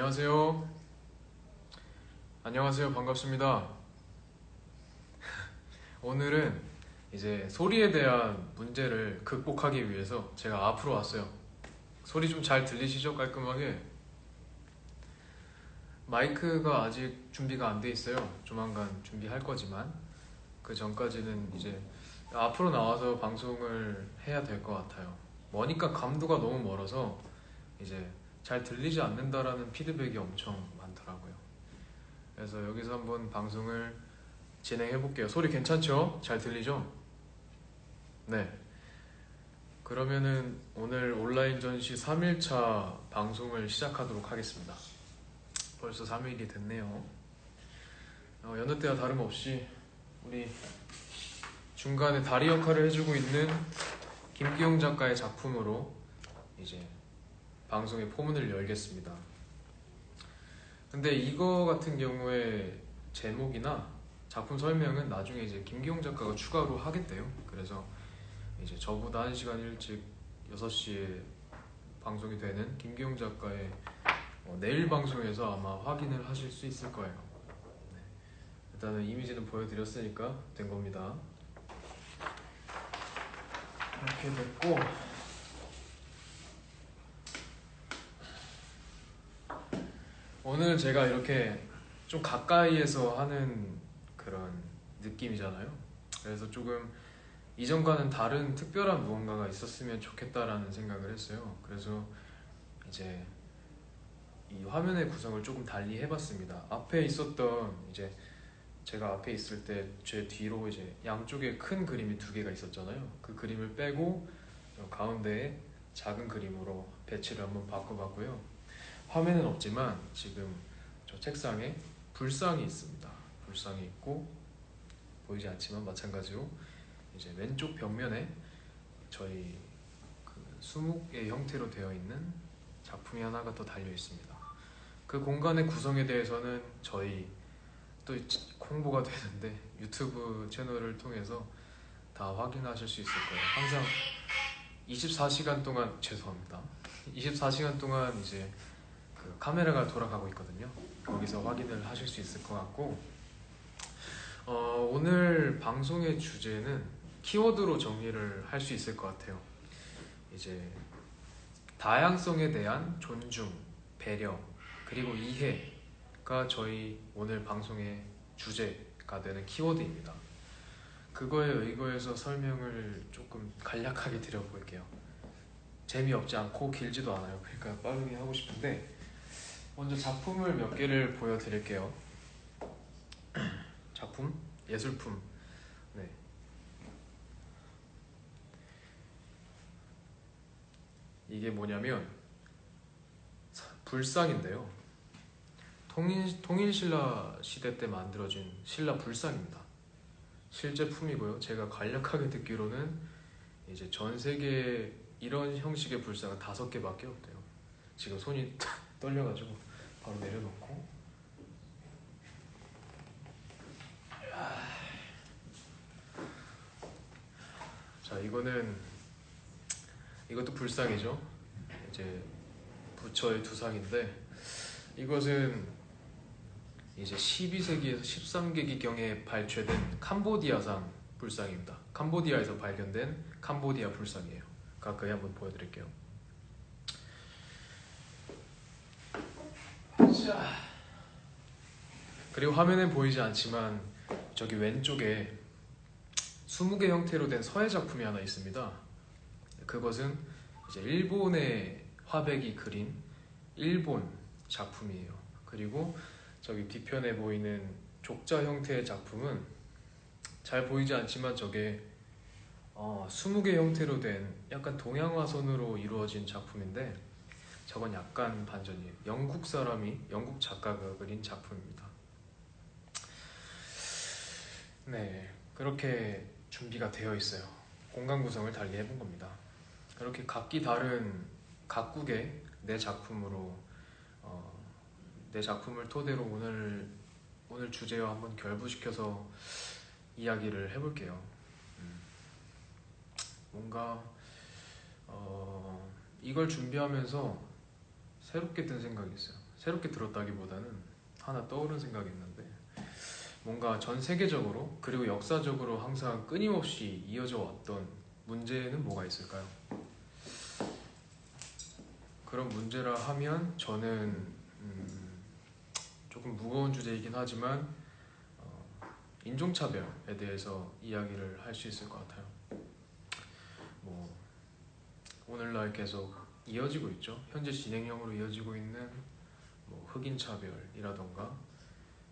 안녕하세요. 안녕하세요. 반갑습니다. 오늘은 이제 소리에 대한 문제를 극복하기 위해서 제가 앞으로 왔어요. 소리 좀 잘 들리시죠? 깔끔하게. 마이크가 아직 준비가 안 돼 있어요. 조만간 준비할 거지만 그 전까지는 이제 앞으로 나와서 방송을 해야 될 것 같아요. 머니까 감도가 너무 멀어서 이제 잘 들리지 않는다라는 피드백이 엄청 많더라고요. 그래서 여기서 한번 방송을 진행해 볼게요. 소리 괜찮죠? 잘 들리죠? 네. 그러면은 오늘 온라인 전시 3일차 방송을 시작하도록 하겠습니다. 벌써 3일이 됐네요. 여느 때와 다름없이 우리 중간에 다리 역할을 해주고 있는 김기용 작가의 작품으로 이제 방송의 포문을 열겠습니다. 근데 이거 같은 경우에 제목이나 작품 설명은 나중에 이제 김기용 작가가 추가로 하겠대요. 그래서 이제 저보다 1시간 일찍 6시에 방송이 되는 김기용 작가의 내일 방송에서 아마 확인을 하실 수 있을 거예요. 네. 일단은 이미지는 보여드렸으니까 된 겁니다. 이렇게 됐고, 오늘 제가 이렇게 좀 가까이에서 하는 그런 느낌이잖아요. 그래서 조금 이전과는 다른 특별한 무언가가 있었으면 좋겠다라는 생각을 했어요. 그래서 이제 이 화면의 구성을 조금 달리 해봤습니다. 앞에 있었던 이제 제가 앞에 있을 때 제 뒤로 이제 양쪽에 큰 그림이 2개가 있었잖아요. 그 그림을 빼고 가운데에 작은 그림으로 배치를 한번 바꿔봤고요. 화면은 없지만 지금 저 책상에 불상이 있습니다. 불상이 있고 보이지 않지만 마찬가지로 이제 왼쪽 벽면에 저희 그 수묵의 형태로 되어 있는 작품이 하나가 더 달려 있습니다. 그 공간의 구성에 대해서는 저희 또 홍보가 되는데 유튜브 채널을 통해서 다 확인하실 수 있을 거예요. 항상 24시간 동안 죄송합니다. 24시간 동안 이제 그 카메라가 돌아가고 있거든요. 거기서 확인을 하실 수 있을 것 같고, 오늘 방송의 주제는 키워드로 정리를 할 수 있을 것 같아요. 이제 다양성에 대한 존중, 배려, 그리고 이해가 저희 오늘 방송의 주제가 되는 키워드입니다. 그거에 의거해서 설명을 조금 간략하게 드려볼게요. 재미없지 않고 길지도 않아요. 그러니까 빠르게 하고 싶은데 먼저 작품을 몇 개를 보여드릴게요. 작품, 예술품. 네. 이게 뭐냐면 불상인데요. 통일신라 시대 때 만들어진 신라 불상입니다. 실제품이고요. 제가 간략하게 듣기로는 이제 전 세계에 이런 형식의 불상은 5개밖에 없대요. 지금 손이 떨려가지고 바로 내려놓고. 자, 이것도 불상이죠. 이제 부처의 두상인데 이것은 이제 12세기에서 13세기경에 발췌된 캄보디아상 불상입니다. 캄보디아에서 발견된 캄보디아 불상이에요. 가까이 한번 보여드릴게요. 자, 그리고 화면엔 보이지 않지만 저기 왼쪽에 수묵의 형태로 된 서예 작품이 하나 있습니다. 그것은 이제 일본의 화백이 그린 일본 작품이에요. 그리고 저기 뒤편에 보이는 족자 형태의 작품은 잘 보이지 않지만 저게 수묵의 형태로 된 약간 동양화선으로 이루어진 작품인데 저건 약간 반전이에요. 영국 작가가 그린 작품입니다. 네, 그렇게 준비가 되어 있어요. 공간 구성을 달리 해본 겁니다. 그렇게 각기 다른 각국의 내 작품으로 내 작품을 토대로 오늘 주제와 한번 결부시켜서 이야기를 해볼게요. 뭔가 이걸 준비하면서 새롭게 든 생각이 있어요. 새롭게 들었다기보다는 하나 떠오른 생각이 있는데, 뭔가 전 세계적으로 그리고 역사적으로 항상 끊임없이 이어져 왔던 문제는 뭐가 있을까요? 그런 문제라 하면 저는 조금 무거운 주제이긴 하지만 인종차별에 대해서 이야기를 할 수 있을 것 같아요. 뭐 오늘날 계속 이어지고 있죠. 현재 진행형으로 이어지고 있는 뭐 흑인 차별이라던가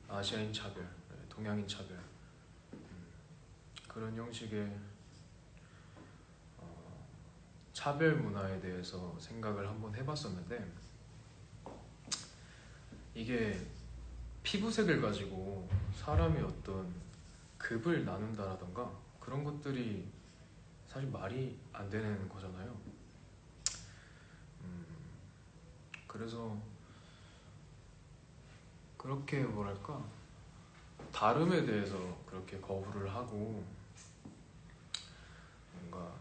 아시아인 차별, 동양인 차별, 그런 형식의 차별 문화에 대해서 생각을 한번 해봤었는데, 이게 피부색을 가지고 사람이 어떤 급을 나눈다라던가 그런 것들이 사실 말이 안 되는 거잖아요. 그래서 그렇게 뭐랄까, 다름에 대해서 그렇게 거부를 하고 뭔가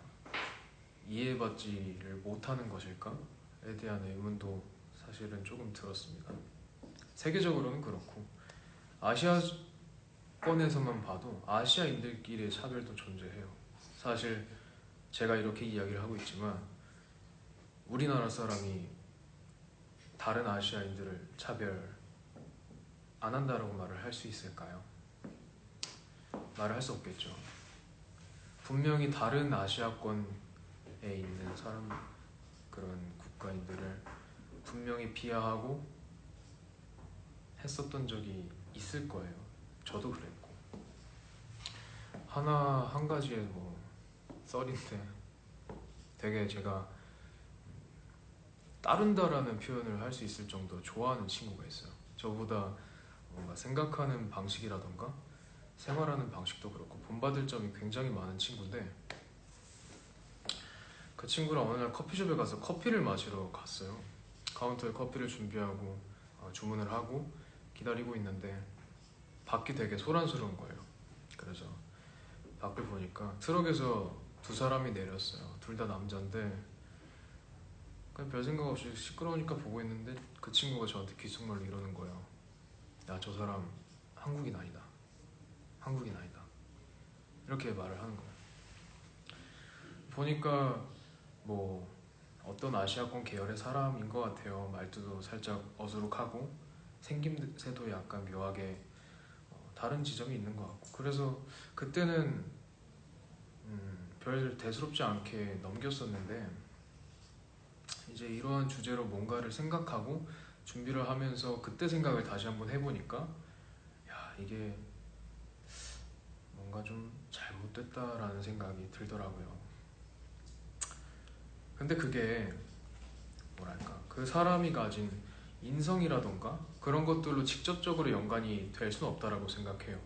이해받지를 못하는 것일까에 대한 의문도 사실은 조금 들었습니다. 세계적으로는 그렇고 아시아권에서만 봐도 아시아인들끼리의 차별도 존재해요. 사실 제가 이렇게 이야기를 하고 있지만 우리나라 사람이 다른 아시아인들을 차별 안 한다라고 말을 할 수 있을까요? 말을 할 수 없겠죠. 분명히 다른 아시아권에 있는 사람, 그런 국가인들을 분명히 비하하고 했었던 적이 있을 거예요. 저도 그랬고. 한 가지의 뭐 썰인데, 되게 제가 따른다라는 표현을 할 수 있을 정도로 좋아하는 친구가 있어요. 저보다 뭔가 생각하는 방식이라던가 생활하는 방식도 그렇고 본받을 점이 굉장히 많은 친구인데, 그 친구랑 어느 날 커피숍에 가서 커피를 마시러 갔어요. 카운터에 커피를 준비하고 주문을 하고 기다리고 있는데 밖이 되게 소란스러운 거예요. 그래서 밖을 보니까 트럭에서 두 사람이 내렸어요. 둘 다 남자인데 그냥 별 생각 없이 시끄러우니까 보고 있는데 그 친구가 저한테 귓속말로 이러는 거예요. 야, 저 사람 한국인 아니다. 한국인 아니다. 이렇게 말을 하는 거예요. 보니까 뭐 어떤 아시아권 계열의 사람인 것 같아요. 말투도 살짝 어수룩하고 생김새도 약간 묘하게 다른 지점이 있는 것 같고, 그래서 그때는 별 대수롭지 않게 넘겼었는데, 이제 이러한 주제로 뭔가를 생각하고 준비를 하면서 그때 생각을 다시 한번 해보니까, 야, 이게 뭔가 좀 잘못됐다라는 생각이 들더라고요. 근데 그게 뭐랄까, 그 사람이 가진 인성이라던가 그런 것들로 직접적으로 연관이 될 수는 없다라고 생각해요.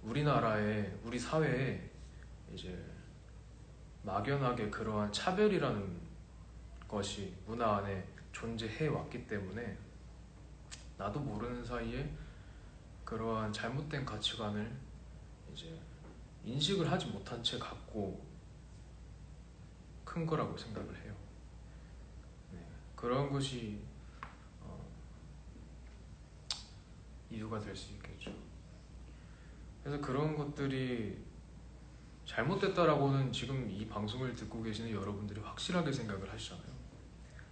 우리 사회에 이제 막연하게 그러한 차별이라는 것이 문화 안에 존재해 왔기 때문에 나도 모르는 사이에 그러한 잘못된 가치관을 이제 인식을 하지 못한 채 갖고 큰 거라고 생각을 해요. 네, 그런 것이 이유가 될 수 있겠죠. 그래서 그런 것들이 잘못됐다라고는 지금 이 방송을 듣고 계시는 여러분들이 확실하게 생각을 하시잖아요.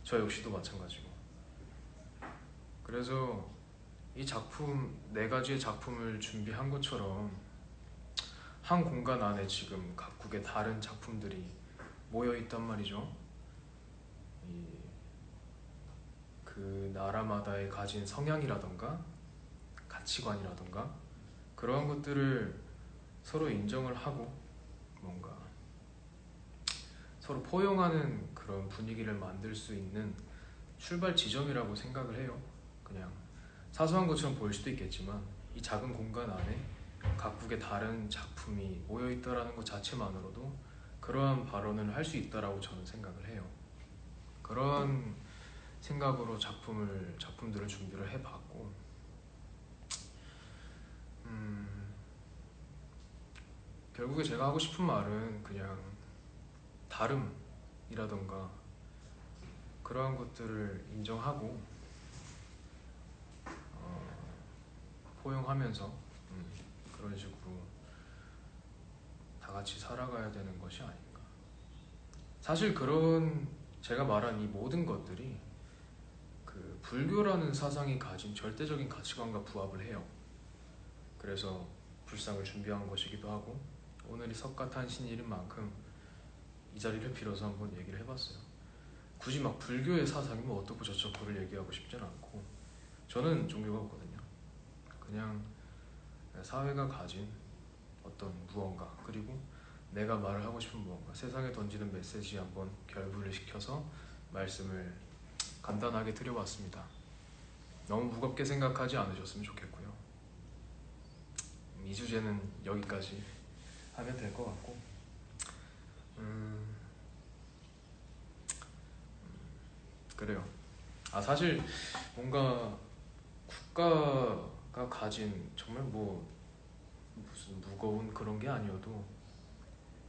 저 역시도 마찬가지고. 그래서 이 작품, 네 가지의 작품을 준비한 것처럼 한 공간 안에 지금 각국의 다른 작품들이 모여 있단 말이죠. 그 나라마다의 가진 성향이라던가 가치관이라던가 그러한 것들을 서로 인정을 하고 뭔가 서로 포용하는 그런 분위기를 만들 수 있는 출발 지점이라고 생각을 해요. 그냥 사소한 것처럼 보일 수도 있겠지만 이 작은 공간 안에 각국의 다른 작품이 모여있다라는 것 자체만으로도 그러한 발언을 할 수 있다라고 저는 생각을 해요. 그런 생각으로 작품들을 준비를 해봤고, 결국에 제가 하고 싶은 말은 그냥 다름이라던가 그러한 것들을 인정하고 포용하면서 그런 식으로 다 같이 살아가야 되는 것이 아닌가. 사실 그런 제가 말한 이 모든 것들이 그 불교라는 사상이 가진 절대적인 가치관과 부합을 해요. 그래서 불상을 준비한 것이기도 하고 오늘이 석가탄신일인 만큼 이 자리를 빌어서 한번 얘기를 해봤어요. 굳이 막 불교의 사상이 뭐 어떻고 저쩌고를 얘기하고 싶진 않고 저는 종교가 없거든요. 그냥 사회가 가진 어떤 무언가 그리고 내가 말을 하고 싶은 무언가 세상에 던지는 메시지 한번 결부를 시켜서 말씀을 간단하게 드려봤습니다. 너무 무겁게 생각하지 않으셨으면 좋겠고요. 이 주제는 여기까지 하면 될 것 같고 그래요. 사실 뭔가 국가가 가진 정말 뭐 무슨 무거운 그런 게 아니어도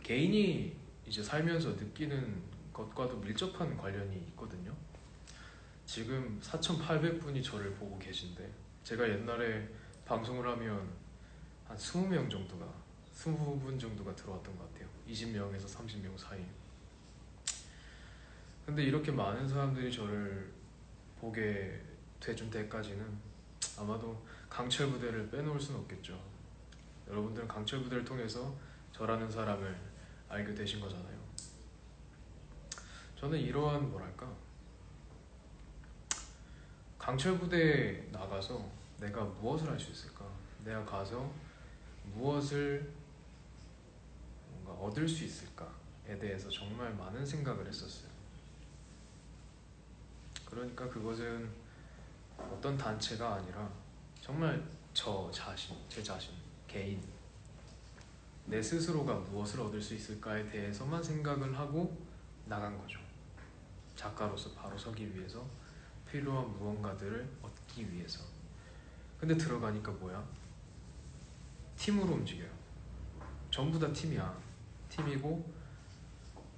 개인이 이제 살면서 느끼는 것과도 밀접한 관련이 있거든요. 지금 4,800분이 저를 보고 계신데 제가 옛날에 방송을 하면 한 20분 정도가 들어왔던 것 같아요. 20명에서 30명 사이. 근데 이렇게 많은 사람들이 저를 보게 돼준 데까지는 아마도 강철 부대를 빼놓을 수는 없겠죠. 여러분들은 강철 부대를 통해서 저라는 사람을 알게 되신 거잖아요. 저는 이러한 뭐랄까 강철 부대에 나가서 내가 무엇을 할 수 있을까? 내가 가서 무엇을 뭔가 얻을 수 있을까에 대해서 정말 많은 생각을 했었어요. 그러니까 그것은 어떤 단체가 아니라 정말 제 자신, 개인, 내 스스로가 무엇을 얻을 수 있을까에 대해서만 생각을 하고 나간 거죠. 작가로서 바로 서기 위해서 필요한 무언가들을 얻기 위해서. 근데 들어가니까 뭐야? 팀으로 움직여요. 전부 다 팀이야. 팀이고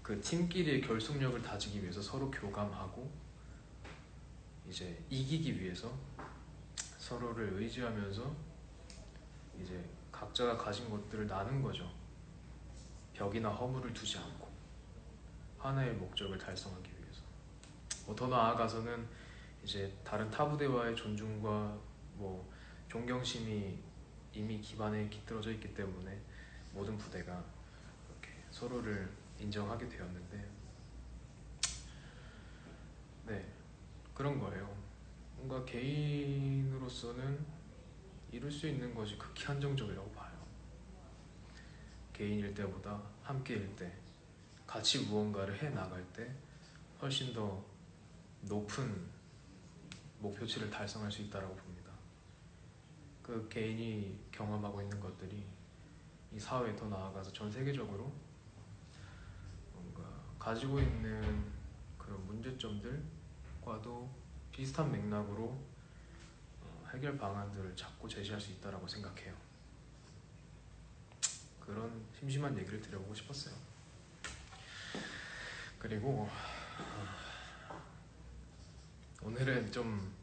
그 팀끼리의 결속력을 다지기 위해서 서로 교감하고 이제 이기기 위해서 서로를 의지하면서 이제 각자가 가진 것들을 나눈 거죠. 벽이나 허물을 두지 않고 하나의 목적을 달성하기 위해서. 더 나아가서는 이제 다른 타 부대와의 존중과 뭐 존경심이 이미 기반에 깃들어져 있기 때문에 모든 부대가 이렇게 서로를 인정하게 되었는데, 네, 그런 거예요. 뭔가 개인으로서는 이룰 수 있는 것이 극히 한정적이라고 봐요. 개인일 때보다 함께일 때, 같이 무언가를 해 나갈 때 훨씬 더 높은 목표치를 달성할 수 있다고 봅니다. 그 개인이 경험하고 있는 것들이 이 사회에 더 나아가서 전 세계적으로 뭔가 가지고 있는 그런 문제점들과도 비슷한 맥락으로 해결 방안들을 자꾸 제시할 수 있다고 생각해요. 그런 심심한 얘기를 드려보고 싶었어요. 그리고 오늘은 좀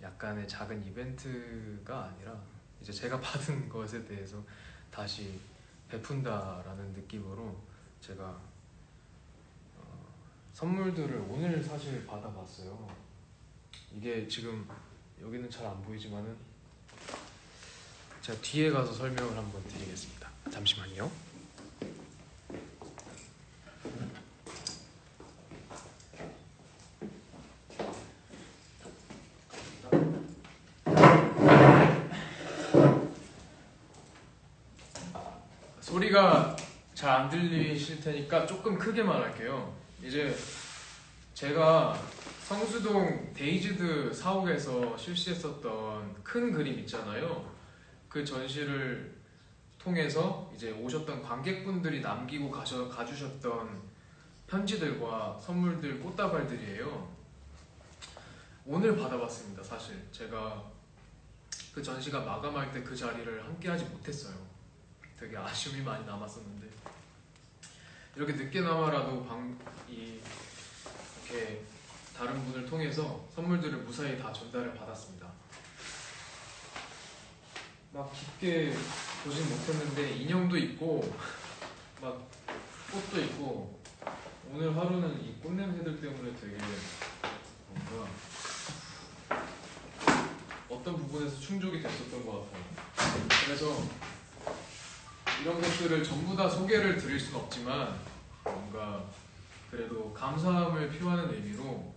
약간의 작은 이벤트가 아니라 이제 제가 받은 것에 대해서 다시 베푼다라는 느낌으로 제가 선물들을 오늘 사실 받아봤어요. 이게 지금 여기는 잘 안 보이지만은 제가 뒤에 가서 설명을 한번 드리겠습니다. 잠시만요. 소리가 잘 안 들리실 테니까 조금 크게 말할게요. 이제 제가 성수동 데이즈드 사옥에서 실시했었던 큰 그림 있잖아요. 그 전시를 통해서 이제 오셨던 관객분들이 남기고 가주셨던 편지들과 선물들, 꽃다발들이에요. 오늘 받아봤습니다. 사실 제가 그 전시가 마감할 때 그 자리를 함께하지 못했어요. 되게 아쉬움이 많이 남았었는데 이렇게 늦게나마라도 이렇게 다른 분을 통해서 선물들을 무사히 다 전달을 받았습니다. 막 깊게 보진 못했는데 인형도 있고 막 꽃도 있고 오늘 하루는 이 꽃냄새들 때문에 되게 뭔가 어떤 부분에서 충족이 됐었던 것 같아요. 그래서 이런 것들을 전부 다 소개를 드릴 수는 없지만 뭔가 그래도 감사함을 표하는 의미로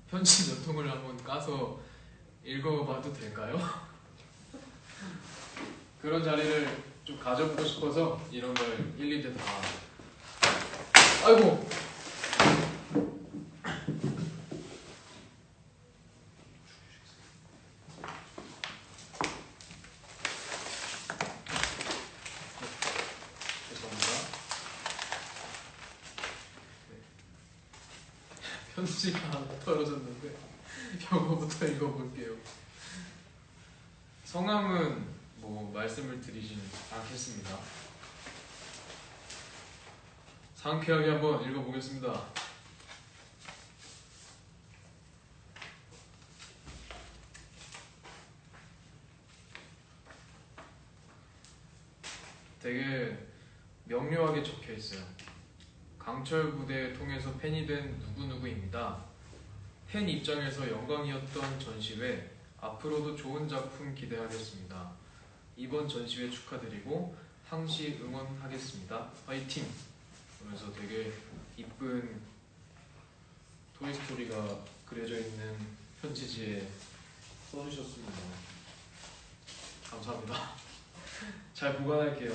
편지 몇 통을 한번 까서 읽어봐도 될까요? 그런 자리를 좀 가져보고 싶어서 이런 걸 1, 2대 다. 아이고! 죄송합니다. 네. 편지가 하나 떨어졌는데 이거부터 읽어볼게요. 성함은 뭐 말씀을 드리진 않겠습니다. 상쾌하게 한번 읽어보겠습니다. 되게 명료하게 적혀 있어요. 강철 부대 통해서 팬이 된 누구누구입니다. 팬 입장에서 영광이었던 전시회, 앞으로도 좋은 작품 기대하겠습니다. 이번 전시회 축하드리고 항시 응원하겠습니다. 화이팅! 그러면서 되게 이쁜 토이스토리가 그려져 있는 편지지에 써주셨습니다. 감사합니다. 잘 보관할게요.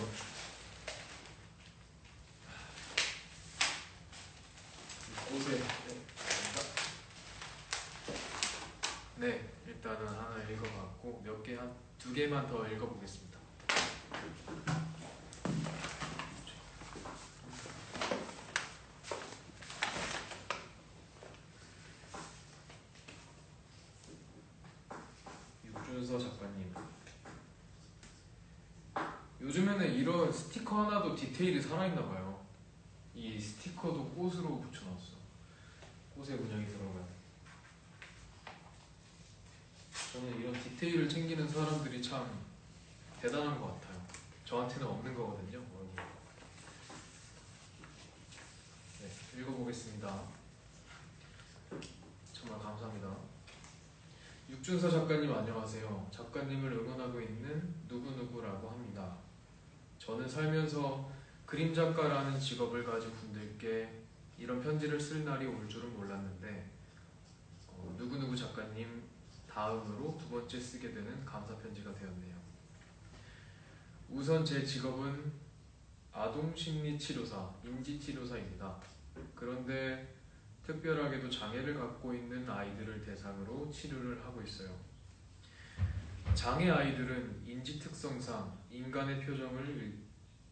옷에 네, 일단은 하나 읽어봤고 몇 개, 한 두 개만 더 읽어보겠습니다. 육준서 작가님, 요즘에는 이런 스티커 하나도 디테일이 살아있나봐요. 이 스티커도 꽃으로 붙여놨어. 꽃에 문양이 들어가요. 저는 이런 디테일을 챙기는 사람들이 참 대단한 것 같아요. 저한테는 없는 거거든요. 네, 읽어보겠습니다. 정말 감사합니다. 육준서 작가님 안녕하세요. 작가님을 응원하고 있는 누구누구라고 합니다. 저는 살면서 그림 작가라는 직업을 가진 분들께 이런 편지를 쓸 날이 올 줄은 몰랐는데 누구누구 작가님 다음으로 두 번째 쓰게 되는 감사 편지가 되었네요. 우선 제 직업은 아동심리치료사, 인지치료사입니다. 그런데 특별하게도 장애를 갖고 있는 아이들을 대상으로 치료를 하고 있어요. 장애 아이들은 인지 특성상 인간의 표정을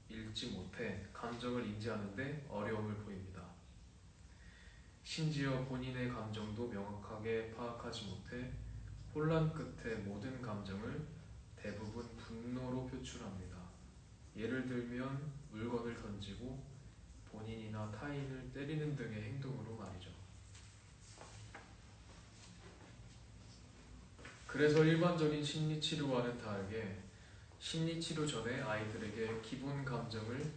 읽지 못해 감정을 인지하는데 어려움을 보입니다. 심지어 본인의 감정도 명확하게 파악하지 못해 혼란 끝에 모든 감정을 대부분 분노로 표출합니다. 예를 들면 물건을 던지고 본인이나 타인을 때리는 등의 행동으로 말이죠. 그래서 일반적인 심리치료와는 다르게 심리치료 전에 아이들에게 기본 감정을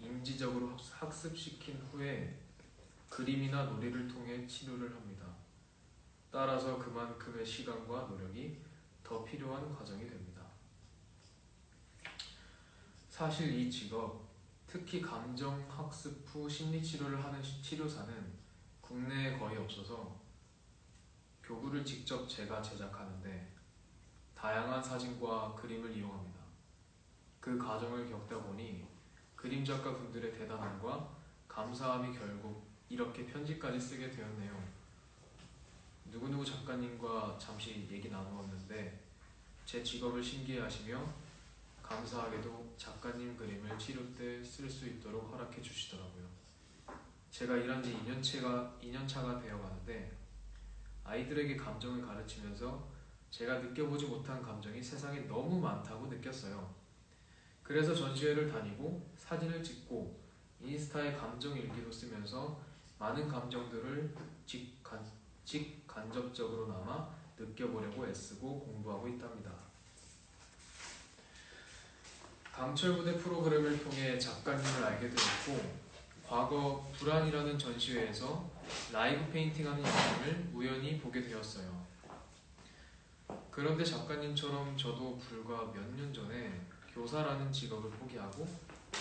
인지적으로 학습시킨 후에 그림이나 놀이를 통해 치료를 합니다. 따라서 그만큼의 시간과 노력이 더 필요한 과정이 됩니다. 사실 이 직업, 특히 감정학습 후 심리치료를 하는 치료사는 국내에 거의 없어서 교구를 직접 제가 제작하는데 다양한 사진과 그림을 이용합니다. 그 과정을 겪다 보니 그림 작가 분들의 대단함과 감사함이 결국 이렇게 편지까지 쓰게 되었네요. 누구누구 작가님과 잠시 얘기 나누었는데 제 직업을 신기해하시며 감사하게도 작가님 그림을 치료 때 쓸 수 있도록 허락해 주시더라고요. 제가 일한 지 2년차가 되어가는데 아이들에게 감정을 가르치면서 제가 느껴보지 못한 감정이 세상에 너무 많다고 느꼈어요. 그래서 전시회를 다니고 사진을 찍고 인스타에 감정 일기도 쓰면서 많은 감정들을 직간접적으로나마 느껴보려고 애쓰고 공부하고 있답니다. 강철부대 프로그램을 통해 작가님을 알게 되었고 과거 불안이라는 전시회에서 라이브 페인팅하는 영상을 우연히 보게 되었어요. 그런데 작가님처럼 저도 불과 몇 년 전에 교사라는 직업을 포기하고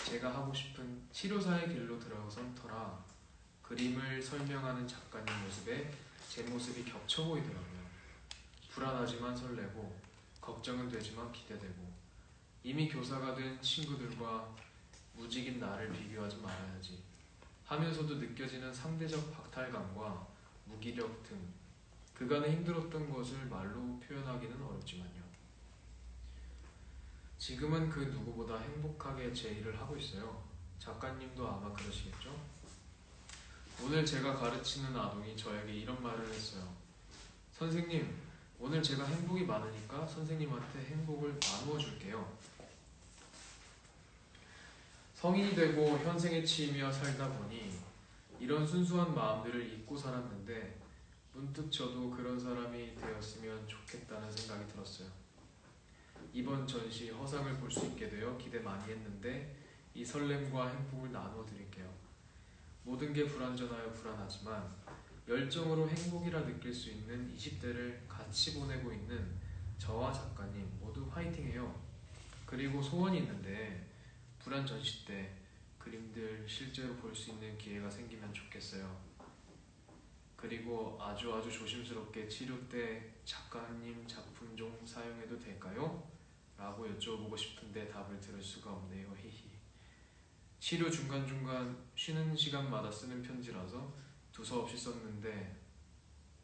제가 하고 싶은 치료사의 길로 들어선 터라 그림을 설명하는 작가님 모습에 제 모습이 겹쳐 보이더라고요. 불안하지만 설레고 걱정은 되지만 기대되고 이미 교사가 된 친구들과 무직인 나를 비교하지 말아야지 하면서도 느껴지는 상대적 박탈감과 무기력 등 그간에 힘들었던 것을 말로 표현하기는 어렵지만요. 지금은 그 누구보다 행복하게 제 일을 하고 있어요. 작가님도 아마 그러시겠죠? 오늘 제가 가르치는 아동이 저에게 이런 말을 했어요. 선생님, 오늘 제가 행복이 많으니까 선생님한테 행복을 나누어 줄게요. 성인이 되고 현생에 치이며 살다 보니 이런 순수한 마음들을 잊고 살았는데 문득 저도 그런 사람이 되었으면 좋겠다는 생각이 들었어요. 이번 전시 허상을 볼 수 있게 되어 기대 많이 했는데 이 설렘과 행복을 나누어 드릴게요. 모든 게 불완전하여 불안하지만 열정으로 행복이라 느낄 수 있는 20대를 같이 보내고 있는 저와 작가님 모두 화이팅해요. 그리고 소원이 있는데 불안 전시 때 그림들 실제로 볼 수 있는 기회가 생기면 좋겠어요. 그리고 아주 조심스럽게 치료 때 작가님 작품 좀 사용해도 될까요? 라고 여쭤보고 싶은데 답을 들을 수가 없네요. 히히. 치료 중간중간 쉬는 시간마다 쓰는 편지라서 두서없이 썼는데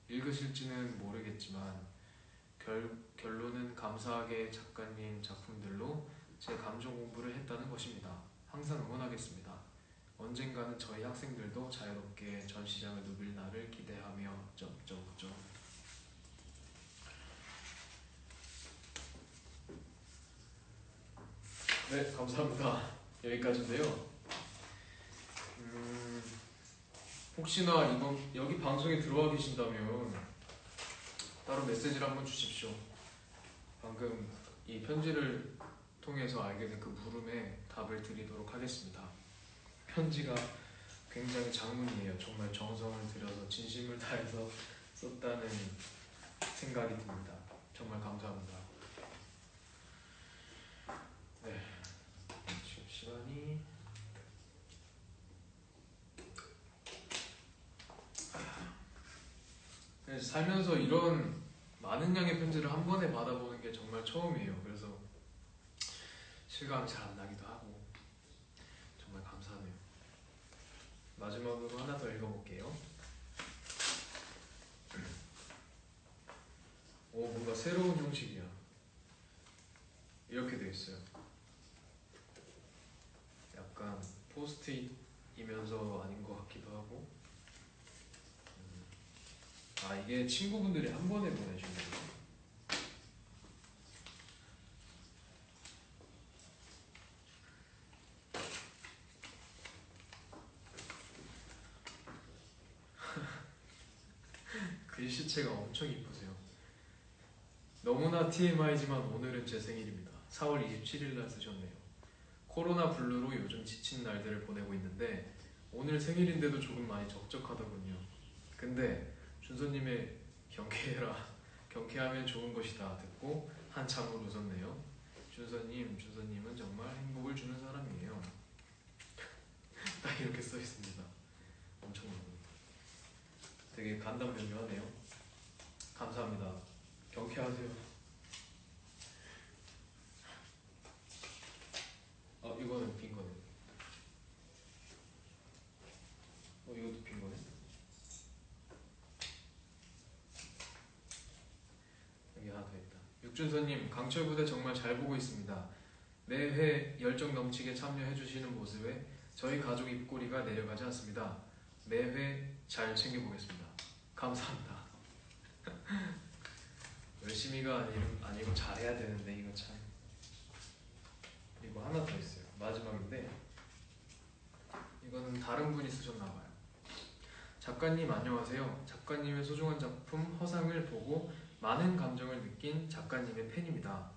읽으실지는 모르겠지만 결론은 감사하게 작가님 작품들로 제 감정 공부를 했다는 것입니다. 항상 응원하겠습니다. 언젠가는 저희 학생들도 자유롭게 전시장을 누빌 날을 기대하며 점점점. 네, 감사합니다. 여기까지인데요. 혹시나 여기 방송에 들어와 계신다면 따로 메시지를 한번 주십시오. 방금 이 편지를 통해서 알게 된 그 물음에 답을 드리도록 하겠습니다. 편지가 굉장히 장문이에요. 정말 정성을 들여서 진심을 다해서 썼다는 생각이 듭니다. 정말 감사합니다. 네, 지금 시간이 살면서 이런 많은 양의 편지를 한 번에 받아보는 게 정말 처음이에요. 그래서 실감이 잘 안 나기도 하고 정말 감사하네요. 마지막으로 하나 더 읽어볼게요. 뭔가 새로운 형식이야. 이렇게 돼 있어요. 약간 포스트잇이면서 아닌 것 같기도 하고. 이게 친구분들이 한 번에 보내주는 거예요. 글씨체가 엄청 이쁘세요. 너무나 TMI지만 오늘은 제 생일입니다. 4월 27일 날 쓰셨네요. 코로나 블루로 요즘 지친 날들을 보내고 있는데 오늘 생일인데도 조금 많이 적적하더군요. 근데 준서님의 경쾌하면 좋은 것이다 듣고 한참을 웃었네요. 준서님은 정말 행복을 주는 사람이에요. 딱 이렇게 써 있습니다. 엄청나요. 되게 간단명료하네요. 감사합니다. 경쾌하세요. 이거는 빈 거네. 이것도 빈 거네. 여기 하나 더 있다. 육준서님, 강철부대 정말 잘 보고 있습니다. 매회 열정 넘치게 참여해주시는 모습에 저희 가족 입꼬리가 내려가지 않습니다. 매회 잘 챙겨보겠습니다. 감사합니다. 열심히가 아니고 잘해야 되는데 이거 참. 그리고 하나 더 있어요. 마지막인데 이거는 다른 분이 쓰셨나봐요. 작가님 안녕하세요. 작가님의 소중한 작품 허상을 보고 많은 감정을 느낀 작가님의 팬입니다.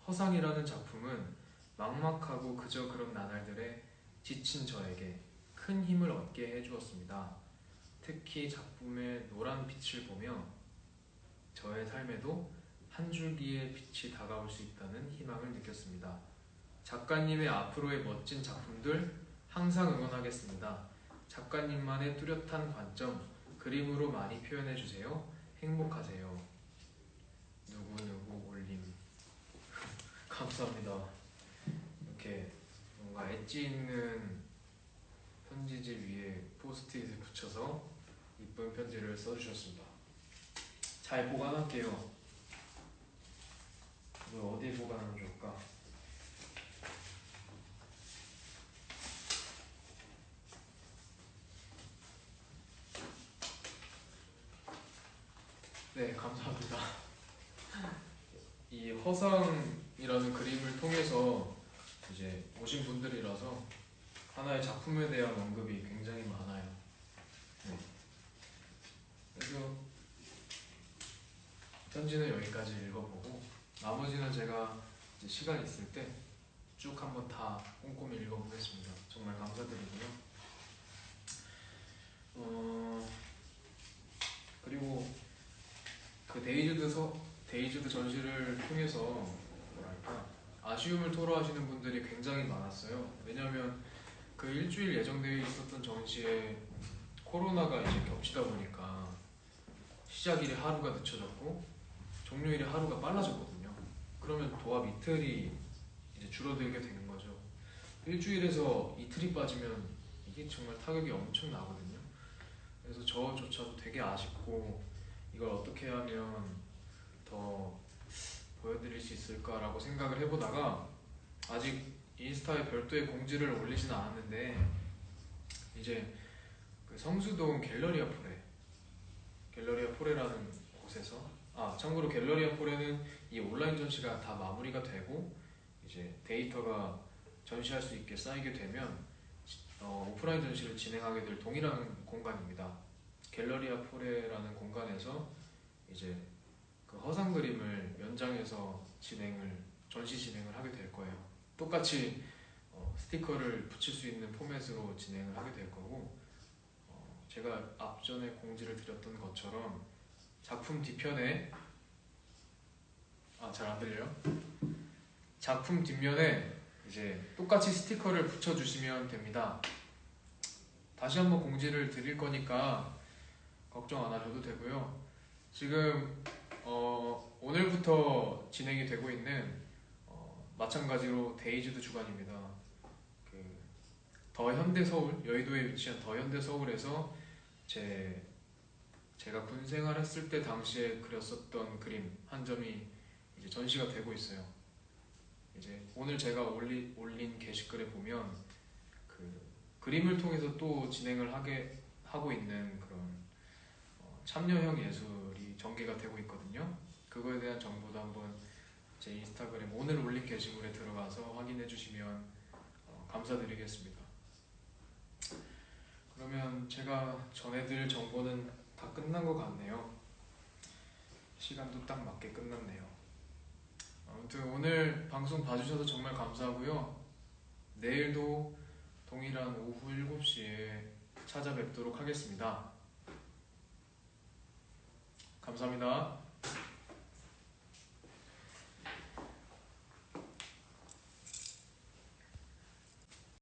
허상이라는 작품은 막막하고 그저 그런 나날들에 지친 저에게 큰 힘을 얻게 해주었습니다. 특히 작품의 노란 빛을 보며 저의 삶에도 한 줄기의 빛이 다가올 수 있다는 희망을 느꼈습니다. 작가님의 앞으로의 멋진 작품들 항상 응원하겠습니다. 작가님만의 뚜렷한 관점, 그림으로 많이 표현해주세요. 행복하세요. 누구누구 올림. 감사합니다. 이렇게 뭔가 엣지 있는 편지지 위에 포스트잇을 붙여서 이쁜 편지를 써주셨습니다. 잘 보관할게요. 이걸 어디에 보관하면 좋을까? 네, 감사합니다. 이 허상이라는 그림을 통해서 이제 오신 분들이라서 하나의 작품에 대한 언급이 굉장히 많아요. 네. 그래서 편지는 여기까지 읽어보고 나머지는 제가 이제 시간 있을 때 쭉 한번 다 꼼꼼히 읽어보겠습니다. 정말 감사드리고요. 그리고 그 데이즈드 전시를 통해서 뭐랄까 아쉬움을 토로하시는 분들이 굉장히 많았어요. 왜냐하면 그 일주일 예정되어 있었던 전시에 코로나가 이제 겹치다 보니까 시작일이 하루가 늦춰졌고 종료일이 하루가 빨라졌거든요. 그러면 도합 이틀이 이제 줄어들게 되는 거죠. 일주일에서 이틀이 빠지면 이게 정말 타격이 엄청 나거든요. 그래서 저조차도 되게 아쉽고 이걸 어떻게 하면 더 보여드릴 수 있을까라고 생각을 해보다가 아직 인스타에 별도의 공지를 올리진 않았는데 이제 그 성수동 갤러리아 포레라는 곳에서 참고로 갤러리아 포레는 이 온라인 전시가 다 마무리가 되고 이제 데이터가 전시할 수 있게 쌓이게 되면 오프라인 전시를 진행하게 될 동일한 공간입니다. 갤러리아 포레라는 공간에서 이제 그 허상 그림을 연장해서 전시 진행을 하게 될 거예요. 똑같이 스티커를 붙일 수 있는 포맷으로 진행을 하게 될 거고 제가 앞전에 공지를 드렸던 것처럼 작품 뒤편에 잘 안 들려요? 작품 뒷면에 이제 똑같이 스티커를 붙여주시면 됩니다. 다시 한번 공지를 드릴 거니까 걱정 안 하셔도 되고요. 지금 오늘부터 진행이 되고 있는 마찬가지로 데이즈드 주간입니다. 그 더 현대 서울, 여의도에 위치한 더 현대 서울에서 제가 군 생활했을 때 당시에 그렸었던 그림 한 점이 이제 전시가 되고 있어요. 이제 오늘 제가 올린 게시글에 보면 그 그림을 통해서 또 진행을 하고 있는 그런 참여형 예술이 전개가 되고 있거든요. 그거에 대한 정보도 한번 제 인스타그램 오늘 올린 게시물에 들어가서 확인해 주시면 감사드리겠습니다. 그러면 제가 전해드릴 정보는 다 끝난 것 같네요. 시간도 딱 맞게 끝났네요. 아무튼 오늘 방송 봐주셔서 정말 감사하고요. 내일도 동일한 오후 7시에 찾아뵙도록 하겠습니다. 감사합니다.